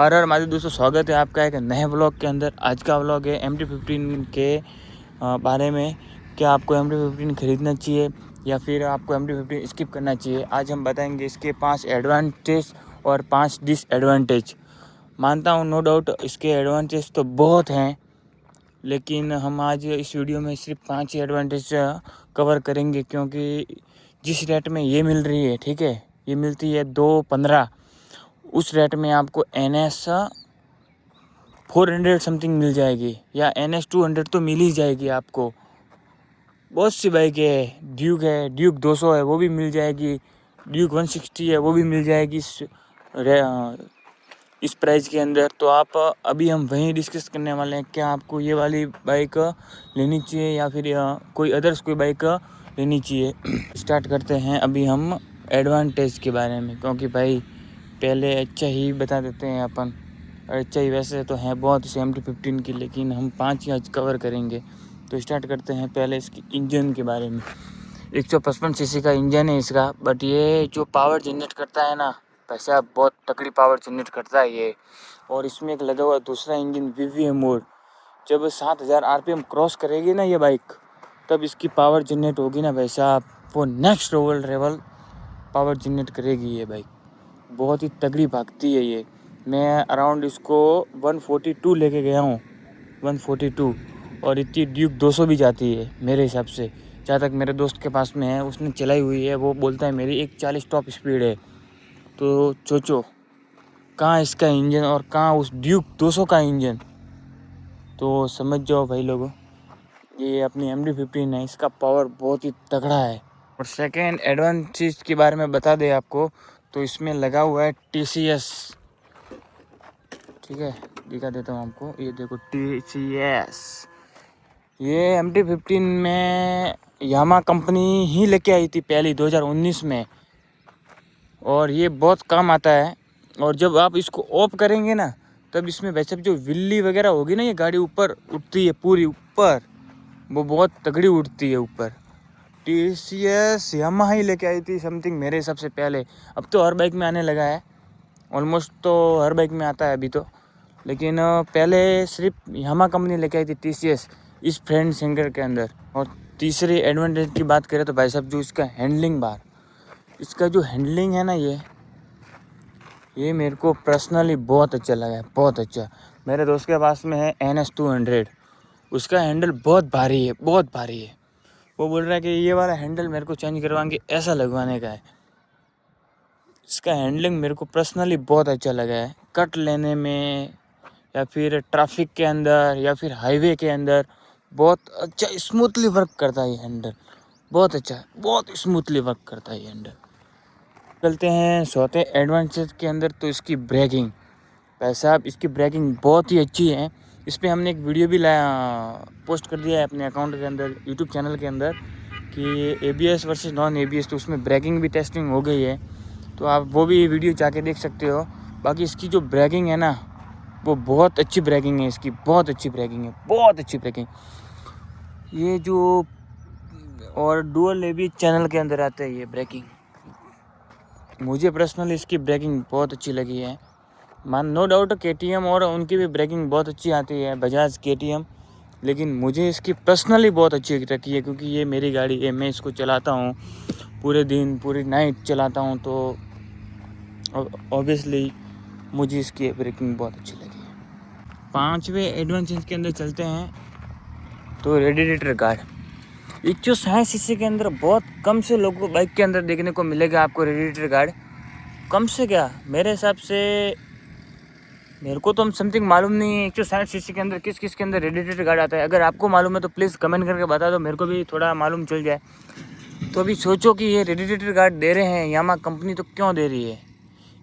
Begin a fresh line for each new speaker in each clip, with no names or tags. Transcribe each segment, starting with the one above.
हर माजी दोस्तों, स्वागत है आपका एक नए व्लॉग के अंदर। आज का व्लॉग है MT-15 के बारे में। क्या आपको MT-15 खरीदना चाहिए या फिर आपको MT-15 स्किप करना चाहिए। आज हम बताएंगे इसके 5 एडवांटेज और 5 डिसएडवांटेज। मानता हूँ, नो डाउट इसके एडवांटेज तो बहुत हैं, लेकिन हम आज इस वीडियो में सिर्फ 5 ही एडवांटेज कवर करेंगे, क्योंकि जिस रेट में ये मिल रही है, ठीक है, ये मिलती है 215, उस रेट में आपको NS 400 समथिंग मिल जाएगी, या NS 200 तो मिल ही जाएगी आपको। बहुत सी बाइक है, ड्यूक 200 है, वो भी मिल जाएगी, ड्यूक 160 है, वो भी मिल जाएगी इस प्राइस के अंदर। तो आप अभी हम वहीं डिस्कस करने वाले हैं, क्या आपको ये वाली बाइक लेनी चाहिए या फिर कोई बाइक लेनी चाहिए। स्टार्ट करते हैं अभी हम एडवांटेज के बारे में, क्योंकि भाई पहले अच्छा ही बता देते हैं अपन। अच्छा ही वैसे तो है बहुत सी MT-15 की, लेकिन हम 5 ही आज कवर करेंगे। तो स्टार्ट करते हैं पहले इसकी इंजन के बारे में। 155 सीसी का इंजन है इसका, बट ये जो पावर जनरेट करता है ना, पैसा बहुत तकड़ी पावर जनरेट करता है ये। और इसमें एक लगा हुआ दूसरा इंजन VVA मोड। जब 7000 RPM क्रॉस करेगी ना ये बाइक, तब इसकी पावर जनरेट होगी ना भाई साहब, वो नेक्स्ट लेवल पावर जनरेट करेगी ये बाइक। बहुत ही तगड़ी भागती है ये। मैं अराउंड इसको 142 लेके गया हूँ, 142, और इतनी ड्यूक 200 भी जाती है मेरे हिसाब से। जहाँ तक मेरे दोस्त के पास में है, उसने चलाई हुई है, वो बोलता है मेरी 140 टॉप स्पीड है। तो सोचो कहाँ इसका इंजन और कहाँ उस ड्यूक 200 का इंजन। तो समझ जाओ भाई लोगों, ये अपनी MT-15 है, इसका पावर बहुत ही तगड़ा है। और सेकेंड एडवांटेज के बारे में बता दें आपको, तो इसमें लगा हुआ है TCS, ठीक है, दिखा देता हूँ आपको। ये देखो TCS, ये MT-15 में यामा कंपनी ही लेके आई थी पहली 2019 में, और ये बहुत काम आता है। और जब आप इसको ऑफ करेंगे ना, तब इसमें वैसे जो विल्ली वगैरह होगी ना, ये गाड़ी ऊपर उठती है, पूरी ऊपर, वो बहुत तगड़ी उठती है ऊपर। TCS यामा ही लेके आई थी समथिंग मेरे हिसाब से पहले। अब तो हर बाइक में आने लगा है, ऑलमोस्ट तो हर बाइक में आता है अभी तो, लेकिन पहले सिर्फ यामा कंपनी लेके आई थी TCS इस फ्रेंड सिंगर के अंदर। और तीसरी एडवांटेज की बात करें तो भाई साहब, जो इसका हैंडलिंग बार, इसका जो हैंडलिंग है ना, ये मेरे को पर्सनली बहुत अच्छा लगा है, बहुत अच्छा। मेरे दोस्त के पास में है NS 200, उसका हैंडल बहुत भारी है, बहुत भारी है। वो बोल रहा है कि ये वाला हैंडल मेरे को चेंज करवाएंगे, ऐसा लगवाने का है। इसका हैंडलिंग मेरे को पर्सनली बहुत अच्छा लगा है, कट लेने में या फिर ट्रैफिक के अंदर या फिर हाईवे के अंदर बहुत अच्छा स्मूथली वर्क करता है ये हैंडल, बहुत अच्छा, बहुत स्मूथली वर्क करता है ये हैंडल। चलते हैं चौथे एडवांटेज के अंदर, तो इसकी ब्रेकिंग। भाई साहब, इसकी ब्रेकिंग बहुत ही अच्छी है। इस पर हमने एक वीडियो भी पोस्ट कर दिया है अपने अकाउंट के अंदर, यूट्यूब चैनल के अंदर, कि ABS वर्सेस नॉन ABS, तो उसमें ब्रेकिंग भी टेस्टिंग हो गई है, तो आप वो भी वीडियो जाके देख सकते हो। बाकी इसकी जो ब्रेकिंग है ना, वो बहुत अच्छी ब्रेकिंग है इसकी, बहुत अच्छी ब्रेकिंग है, बहुत अच्छी ब्रेकिंग। ये जो और डुअल ABS चैनल के अंदर आता है ये ब्रेकिंग। मुझे पर्सनली इसकी ब्रेकिंग बहुत अच्छी लगी है। नो डाउट KTM और उनकी भी ब्रेकिंग बहुत अच्छी आती है, बजाज KTM, लेकिन मुझे इसकी पर्सनली बहुत अच्छी लगी है, क्योंकि ये मेरी गाड़ी है, मैं इसको चलाता हूँ पूरे दिन, पूरी नाइट चलाता हूँ, तो ऑब्वियसली मुझे इसकी ब्रेकिंग बहुत अच्छी लगी है। 5वें एडवांटेज के अंदर चलते हैं, तो रेडिएटर गार्ड। 160 सीसी के अंदर बहुत कम से लोगों को बाइक के अंदर देखने को मिलेगा आपको रेडिएटर गार्ड। कम से क्या, मेरे हिसाब से, मेरे को तो समथिंग मालूम नहीं है 160 सीसी के अंदर किस किस के अंदर रेडिएटर गार्ड आता है। अगर आपको मालूम है तो प्लीज़ कमेंट करके बता दो, मेरे को भी थोड़ा मालूम चल जाए। तो अभी सोचो कि ये रेडिएटर गार्ड दे रहे हैं यामा कंपनी, तो क्यों दे रही है।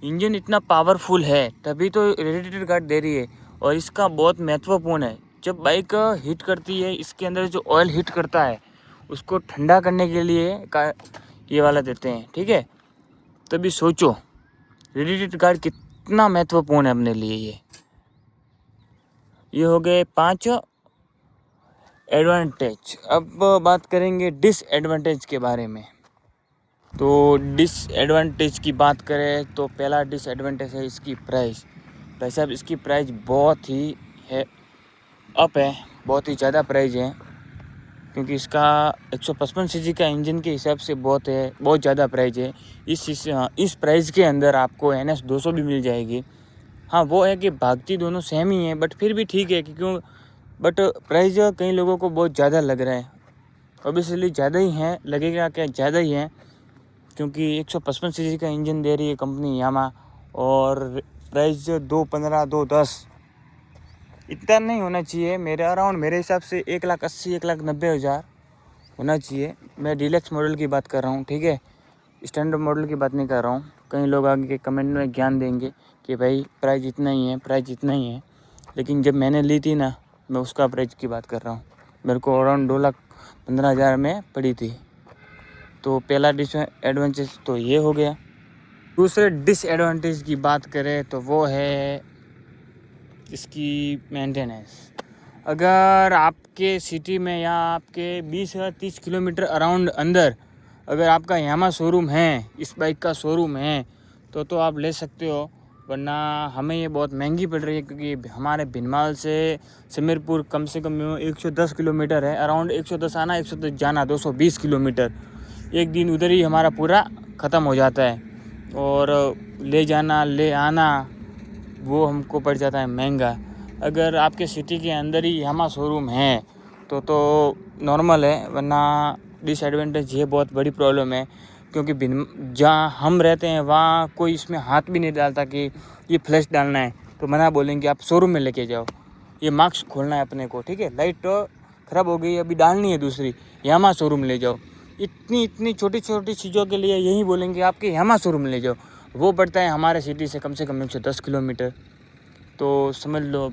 इंजन इतना पावरफुल है तभी तो रेडिएटर गार्ड दे रही है, और इसका बहुत महत्वपूर्ण है। जब बाइक हीट करती है, इसके अंदर जो ऑयल हीट करता है, उसको ठंडा करने के लिए ये वाला देते हैं, ठीक है। तभी सोचो रेडिएटर गार्ड कितना महत्वपूर्ण है अपने लिए। ये हो गए 5 एडवांटेज। अब बात करेंगे डिसएडवांटेज के बारे में। तो डिसएडवांटेज की बात करें तो पहला डिसएडवांटेज है इसकी प्राइस। भाई साहब इसकी प्राइस बहुत ही है अप है, बहुत ही ज़्यादा प्राइस है, क्योंकि इसका 155 सीसी का इंजन के हिसाब से बहुत ज़्यादा प्राइस है। इस प्राइस के अंदर आपको NS 200 भी मिल जाएगी। हाँ वो है कि भागती दोनों सेम ही है, बट फिर भी ठीक है क्यों, बट प्राइस कई लोगों को बहुत ज़्यादा लग रहा है। ऑब्वियसली ज़्यादा ही है, लगेगा क्या ज़्यादा ही है, क्योंकि 155 सीसी का इंजन दे रही है कंपनी यामा, और प्राइस 215 210 इतना नहीं होना चाहिए। मेरे हिसाब से 1,80,000 1,90,000 होना चाहिए। मैं डीलक्स मॉडल की बात कर रहा हूँ, ठीक है, स्टैंडर्ड मॉडल की बात नहीं कर रहा हूँ। कई लोग आगे के कमेंट में ज्ञान देंगे कि भाई प्राइस इतना ही है, प्राइस इतना ही है, लेकिन जब मैंने ली थी ना, मैं उसका प्राइस की बात कर रहा हूँ। मेरे को अराउंड 2,15,000 में पड़ी थी। तो पहला डिसएडवांटेज तो ये हो गया। दूसरे डिसएडवांटेज की बात करें तो वो है इसकी मेंटेनेंस। अगर आपके सिटी में या आपके 20 या 30 किलोमीटर अराउंड अंदर अगर आपका यामा शोरूम है, इस बाइक का शोरूम है, तो आप ले सकते हो, वरना हमें ये बहुत महंगी पड़ रही है, क्योंकि हमारे भिनमाल से समीरपुर कम से कम 110 किलोमीटर है, अराउंड 110 आना 110 जाना, 220 किलोमीटर। एक दिन उधर ही हमारा पूरा ख़त्म हो जाता है, और ले जाना ले आना वो हमको पड़ जाता है महंगा। अगर आपके सिटी के अंदर ही यामा शोरूम है तो नॉर्मल है, वरना डिसएडवांटेज ये बहुत बड़ी प्रॉब्लम है, क्योंकि जहाँ हम रहते हैं वहाँ कोई इसमें हाथ भी नहीं डालता कि ये फ्लैश डालना है, तो मना बोलेंगे आप शोरूम में लेके जाओ, ये मार्क्स खोलना है अपने को, ठीक है, लाइट तो ख़राब हो गई अभी डालनी है दूसरी, यामा शोरूम ले जाओ। इतनी छोटी छोटी चीज़ों के लिए यही बोलेंगे आपके यामा शोरूम ले जाओ। वो पड़ता है हमारे सिटी से कम 110 किलोमीटर, तो समझ लो।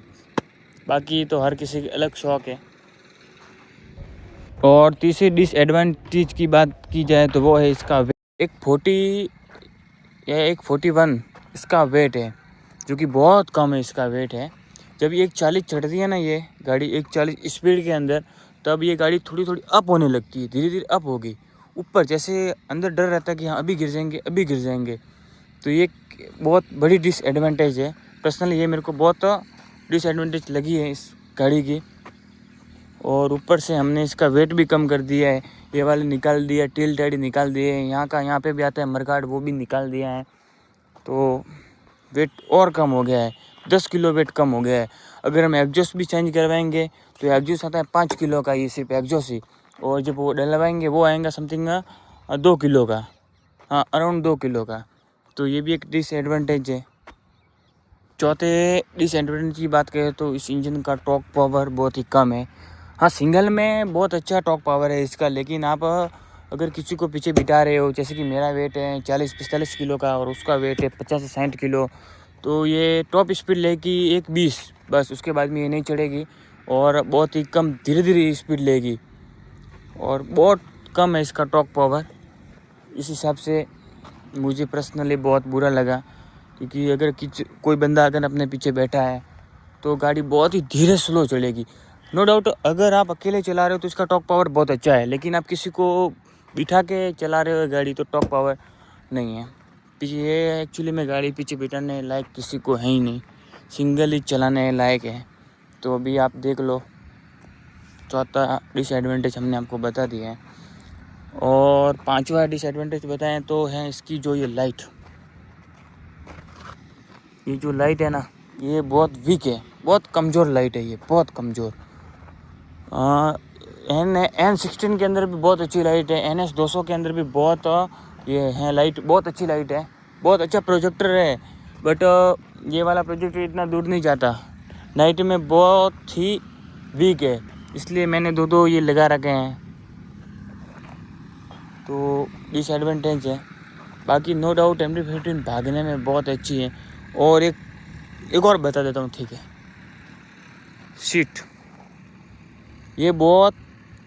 बाकी तो हर किसी की अलग शौक़ है। और तीसरी डिसएडवांटेज की बात की जाए तो वो है इसका वेट। 140 या 141 इसका वेट है, जो कि बहुत कम है इसका वेट है। जब ये 140 चढ़ती है ना ये गाड़ी 140 स्पीड के अंदर, तब ये गाड़ी थोड़ी थोड़ी अप होने लगती है, धीरे धीरे अप होगी ऊपर, जैसे अंदर डर रहता है कि हाँ अभी गिर जाएंगे अभी गिर जाएंगे। तो ये बहुत बड़ी डिसएडवांटेज है। पर्सनली ये मेरे को बहुत डिसएडवांटेज लगी है इस गाड़ी की। और ऊपर से हमने इसका वेट भी कम कर दिया है, ये वाले निकाल दिया, टील टाइडी निकाल दिए, यहाँ पे भी आता है मरगाड, वो भी निकाल दिया है, तो वेट और कम हो गया है, 10 किलो वेट कम हो गया है। अगर हम एग्जॉस्ट भी चेंज करवाएंगे तो एग्जॉस्ट आता है 5 किलो का, ये सिर्फ एग्जॉस्ट ही, और जब वो डलवाएंगे वो आएगा समथिंग 2 किलो का, हाँ अराउंड 2 किलो का। तो ये भी एक डिसएडवांटेज है। चौथे डिसएडवांटेज की बात करें तो इस इंजन का टॉर्क पावर बहुत ही कम है। हाँ सिंगल में बहुत अच्छा टॉर्क पावर है इसका, लेकिन आप अगर किसी को पीछे बिठा रहे हो, जैसे कि मेरा वेट है 40-45 किलो का और उसका वेट है 50 से 60 किलो, तो ये टॉप स्पीड लेगी 120 बस, उसके बाद में ये नहीं चढ़ेगी, और बहुत ही कम धीरे धीरे स्पीड लेगी, और बहुत कम है इसका टॉर्क पावर। इस हिसाब से मुझे पर्सनली बहुत बुरा लगा, क्योंकि अगर कोई बंदा अगर अपने पीछे बैठा है तो गाड़ी बहुत ही धीरे स्लो चलेगी। नो डाउट अगर आप अकेले चला रहे हो तो इसका टॉर्क पावर बहुत अच्छा है, लेकिन आप किसी को बिठा के चला रहे हो गाड़ी तो टॉर्क पावर नहीं है। पीछे ये एक्चुअली में गाड़ी पीछे बिठाने लायक किसी को है ही नहीं, सिंगल ही चलाने लायक है। तो अभी आप देख लो, चौथा डिसएडवांटेज हमने आपको बता दिया है। और पांचवा डिसएडवांटेज बताएं तो है इसकी जो ये लाइट, ये जो लाइट है ना ये बहुत वीक है, बहुत कमज़ोर लाइट है, ये बहुत कमज़ोर। N16 के अंदर भी बहुत अच्छी लाइट है, NS 200 के अंदर भी बहुत ये है लाइट, बहुत अच्छी लाइट है, बहुत अच्छा प्रोजेक्टर है, बट ये वाला प्रोजेक्टर इतना दूर नहीं जाता, नाइट में बहुत ही वीक है, इसलिए मैंने दो ये लगा रखे हैं, तो डिसएडवांटेज है। बाकी नो डाउट MT-15 भागने में बहुत अच्छी है। और एक और बता देता हूँ, ठीक है, सीट, ये बहुत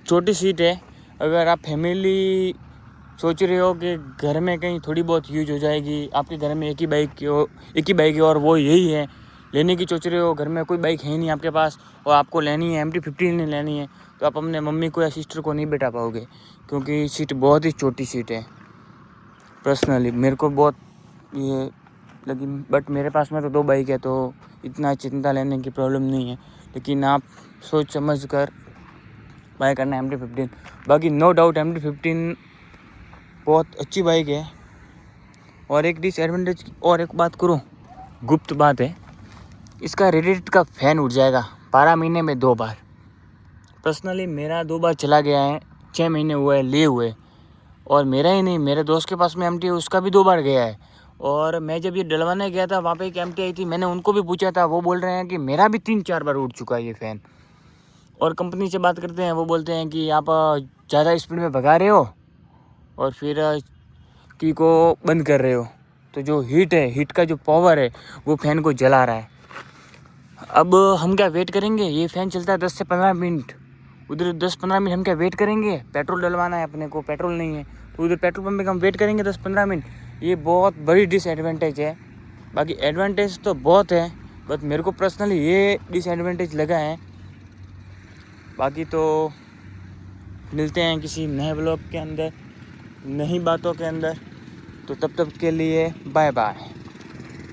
छोटी सीट है। अगर आप फैमिली सोच रहे हो कि घर में कहीं थोड़ी बहुत यूज हो जाएगी, आपके घर में एक ही बाइक है और वो यही है, लेने की सोच रहे हो, घर में कोई बाइक है नहीं आपके पास और आपको लेनी है MT-15 नहीं लेनी है, तो आप अपने मम्मी को या सिस्टर को नहीं बैठा पाओगे, क्योंकि सीट बहुत ही छोटी सीट है। पर्सनली मेरे को बहुत ये लेकिन बट मेरे पास में तो 2 बाइक है, तो इतना चिंता लेने की प्रॉब्लम नहीं है। लेकिन आप सोच समझ कर बाय करना MT-15। बाकी नो डाउट MT-15 बहुत अच्छी बाइक है। और एक डिसएडवांटेज और एक बात करूँ, गुप्त बात है, इसका रेडिएटर का फ़ैन उड़ जाएगा 12 महीने में 2 बार। पर्सनली मेरा 2 बार चला गया है, 6 महीने हुए लिए हुए। और मेरा ही नहीं, मेरे दोस्त के पास में MT है, उसका भी 2 बार गया है। और मैं जब ये डलवाने गया था, वहाँ पे एक MT आई थी, मैंने उनको भी पूछा था, वो बोल रहे हैं कि मेरा भी 3-4 बार उड़ चुका है ये फ़ैन। और कंपनी से बात करते हैं, वो बोलते हैं कि आप ज़्यादा स्पीड में भगा रहे हो और फिर की को बंद कर रहे हो, तो जो हीट है, हीट का जो पावर है वो फ़ैन को जला रहा है। अब हम क्या वेट करेंगे, ये फ़ैन चलता है 10 से 15 मिनट, उधर 10-15 मिनट हम क्या वेट करेंगे, पेट्रोल डलवाना है अपने को, पेट्रोल नहीं है तो उधर पेट्रोल पंप पे हम वेट करेंगे 10-15 मिनट। ये बहुत बड़ी डिसएडवांटेज है। बाकी एडवांटेज तो बहुत है, बट मेरे को पर्सनली ये डिसएडवांटेज लगा है। बाकी तो मिलते हैं किसी नए ब्लॉग के अंदर, नई बातों के अंदर, तो तब तक के लिए बाय बाय।